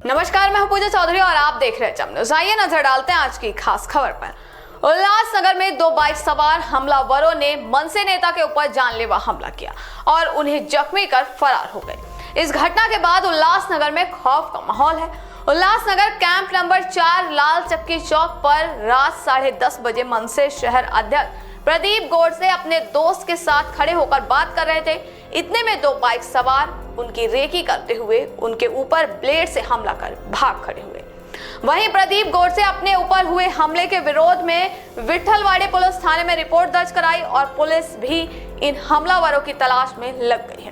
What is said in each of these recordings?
नमस्कार, मैं हूं पूजा चौधरी और आप देख रहे हैं जम न्यूज़। आइए नजर डालते हैं आज की खास खबर पर। उल्लासनगर में 2 बाइक सवार हमलावरों ने मनसे नेता के ऊपर जानलेवा हमला किया और उन्हें जख्मी कर फरार हो गए। इस घटना के बाद उल्लासनगर में खौफ का माहौल है। उल्लासनगर कैंप नंबर 4 लाल चक्की चौक पर रात 10:30 बजे मनसे शहर अध्यक्ष प्रदीप गोडसे अपने दोस्त के साथ खड़े होकर बात कर रहे थे। इतने में 2 बाइक सवार उनकी रेकी करते हुए उनके ऊपर ब्लेड से हमला कर भाग खड़े हुए। वहीं प्रदीप गोडसे अपने ऊपर हुए हमले के विरोध में विट्ठलवाड़ी पुलिस थाने में रिपोर्ट दर्ज कराई और पुलिस भी इन हमलावरों की तलाश में लग गई है।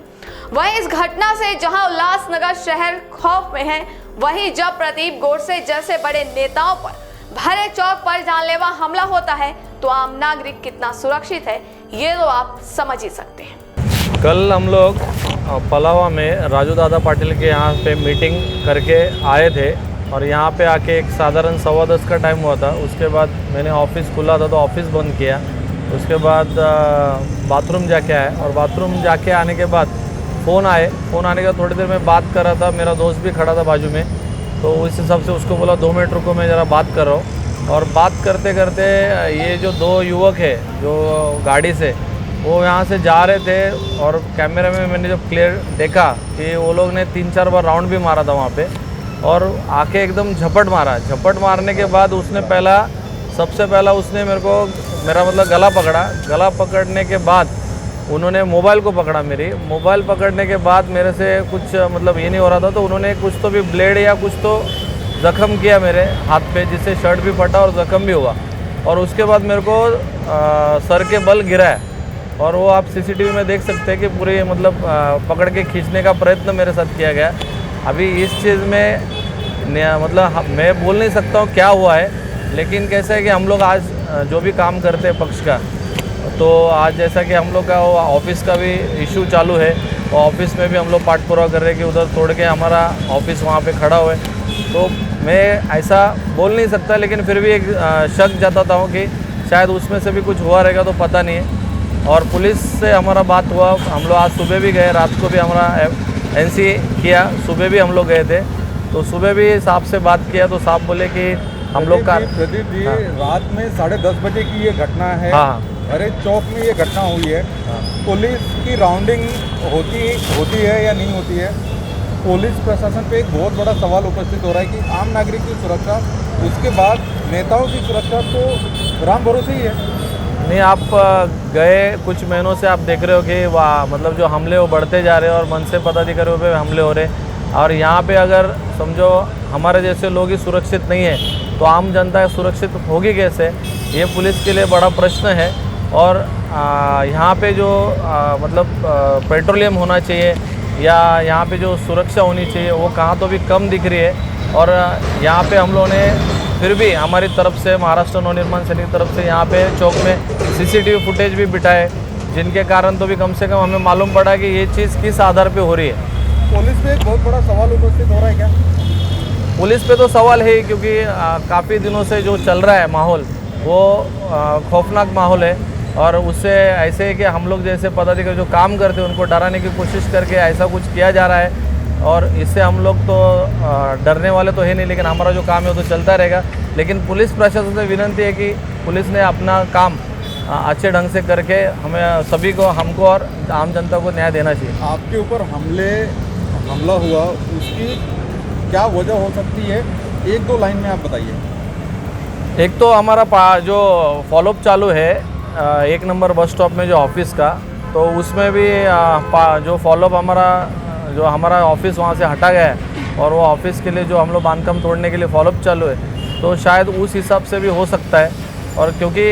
वहीं इस घटना से जहां उल्लासनगर शहर खौफ में है, वहीं जब प्रदीप गोडसे जैसे बड़े नेताओं पर भरे चौक पर जानलेवा हमला होता है तो आम नागरिक कितना सुरक्षित है, ये तो आप समझ ही सकते हैं। कल हम लोग पलावा में राजू दादा पाटिल के यहाँ पे मीटिंग करके आए थे और यहाँ पे आके एक साधारण 10:15 का टाइम हुआ था। उसके बाद मैंने ऑफिस खुला था तो ऑफिस बंद किया। उसके बाद बाथरूम जाके आए और बाथरूम जाके आने के बाद फ़ोन आने का थोड़ी देर में बात कर रहा था। मेरा दोस्त भी खड़ा था बाजू में, तो उस हिसाब से उसको बोला 2 मिनट रुको, मैं ज़रा बात कर रहा हूँ। और बात करते करते ये जो 2 युवक है जो गाड़ी से वो यहाँ से जा रहे थे और कैमरे में मैंने जब क्लियर देखा कि वो लोग ने 3-4 बार राउंड भी मारा था वहाँ पे और आके एकदम झपट मारने के बाद उसने सबसे पहला उसने मेरा मतलब गला पकड़ने के बाद उन्होंने मोबाइल को पकड़ा। मोबाइल पकड़ने के बाद मेरे से कुछ मतलब ये नहीं हो रहा था, तो उन्होंने कुछ तो भी ब्लेड या कुछ तो ज़ख्म किया मेरे हाथ पे, जिससे शर्ट भी फटा और ज़ख्म भी हुआ। और उसके बाद मेरे को सर के बल गिरा है और वो आप सीसीटीवी में देख सकते हैं कि पूरे मतलब पकड़ के खींचने का प्रयत्न मेरे साथ किया गया। अभी इस चीज़ में मतलब मैं बोल नहीं सकता हूँ क्या हुआ है, लेकिन कैसा है कि हम लोग आज जो भी काम करते हैं पक्ष का, तो आज जैसा कि हम लोग का वो ऑफिस का भी इशू चालू है, तो ऑफिस में भी हम लोग पाठ पूरा कर रहे हैं कि उधर तोड़ के हमारा ऑफिस वहाँ पे खड़ा हुआ है। तो मैं ऐसा बोल नहीं सकता, लेकिन फिर भी एक शक जताता हूँ कि शायद उसमें से भी कुछ हुआ रहेगा, तो पता नहीं है। और पुलिस से हमारा बात हुआ, हम लोग आज सुबह भी गए, रात को भी हमारा एनसी किया, सुबह भी हम लोग गए थे, तो सुबह भी साहब से बात किया तो साहब बोले कि हम लोग का प्रदीप जी, रात में 10:30 बजे की ये घटना है। हाँ, अरे चौक में ये घटना हुई है। पुलिस की राउंडिंग होती है या नहीं होती है? पुलिस प्रशासन पे एक बहुत बड़ा सवाल उपस्थित हो रहा है कि आम नागरिक की सुरक्षा, उसके बाद नेताओं की सुरक्षा तो राम भरोसे ही है। नहीं, आप गए कुछ महीनों से आप देख रहे हो कि वाह मतलब जो हमले वो बढ़ते जा रहे हैं और मन से पदाधिकारियों पे हमले हो रहे हैं। और यहाँ पे अगर समझो हमारे जैसे लोग ही सुरक्षित नहीं है तो आम जनता सुरक्षित होगी कैसे? ये पुलिस के लिए बड़ा प्रश्न है। और यहाँ पे जो मतलब पेट्रोलियम होना चाहिए या यहाँ पे जो सुरक्षा होनी चाहिए वो कहाँ तो भी कम दिख रही है। और यहाँ पे हम लोगों ने फिर भी हमारी तरफ से महाराष्ट्र नवनिर्माण सेना की तरफ से यहाँ पे चौक में सीसीटीवी फुटेज भी बिठाए, जिनके कारण तो भी कम से कम हमें मालूम पड़ा कि ये चीज़ किस आधार पे हो रही है। पुलिस पे एक बहुत बड़ा सवाल उपस्थित हो रहा है क्या? पुलिस पे तो सवाल है, क्योंकि काफ़ी दिनों से जो चल रहा है माहौल वो खौफनाक माहौल है। और उससे ऐसे है कि हम लोग जैसे पदाधिकारी जो काम करते हैं उनको डराने की कोशिश करके ऐसा कुछ किया जा रहा है। और इससे हम लोग तो डरने वाले तो है नहीं, लेकिन हमारा जो काम है वो तो चलता रहेगा। लेकिन पुलिस प्रशासन से विनती है कि पुलिस ने अपना काम अच्छे ढंग से करके हमें सभी को, हमको और आम जनता को न्याय देना चाहिए। आपके ऊपर हमला हुआ, उसकी क्या वजह हो सकती है? 1-2 लाइन में आप बताइए। एक तो हमारा जो फॉलोअप चालू है 1 नंबर बस स्टॉप में जो ऑफिस का, तो उसमें भी जो फॉलोअप हमारा ऑफिस वहाँ से हटा गया है और वो ऑफिस के लिए जो हम लोग बांधकाम तोड़ने के लिए फॉलोअप चालू है, तो शायद उस हिसाब से भी हो सकता है। और क्योंकि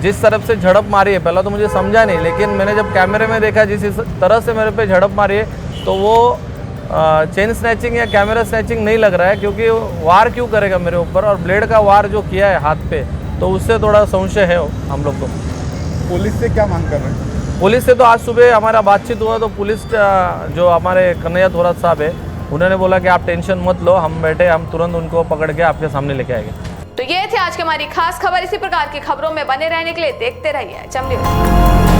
जिस तरफ से झड़प मारी है, पहला तो मुझे समझा नहीं, लेकिन मैंने जब कैमरे में देखा जिस तरह से मेरे पे झड़प मारी है, तो वो चेन स्नैचिंग या कैमरा स्नैचिंग नहीं लग रहा है। क्योंकि वार क्यों करेगा मेरे ऊपर, और ब्लेड का वार जो किया है हाथ पे, तो उससे थोड़ा संशय है हम लोग को। पुलिस से क्या मांग कर रहे हैं? पुलिस से तो आज सुबह हमारा बातचीत हुआ, तो पुलिस जो हमारे कन्हैया थोरात साहब है, उन्होंने बोला कि आप टेंशन मत लो, हम बैठे, हम तुरंत उनको पकड़ के आपके सामने लेके आएंगे। तो ये थी आज की हमारी खास खबर। इसी प्रकार की खबरों में बने रहने के लिए देखते रहिए जम न्यूज़।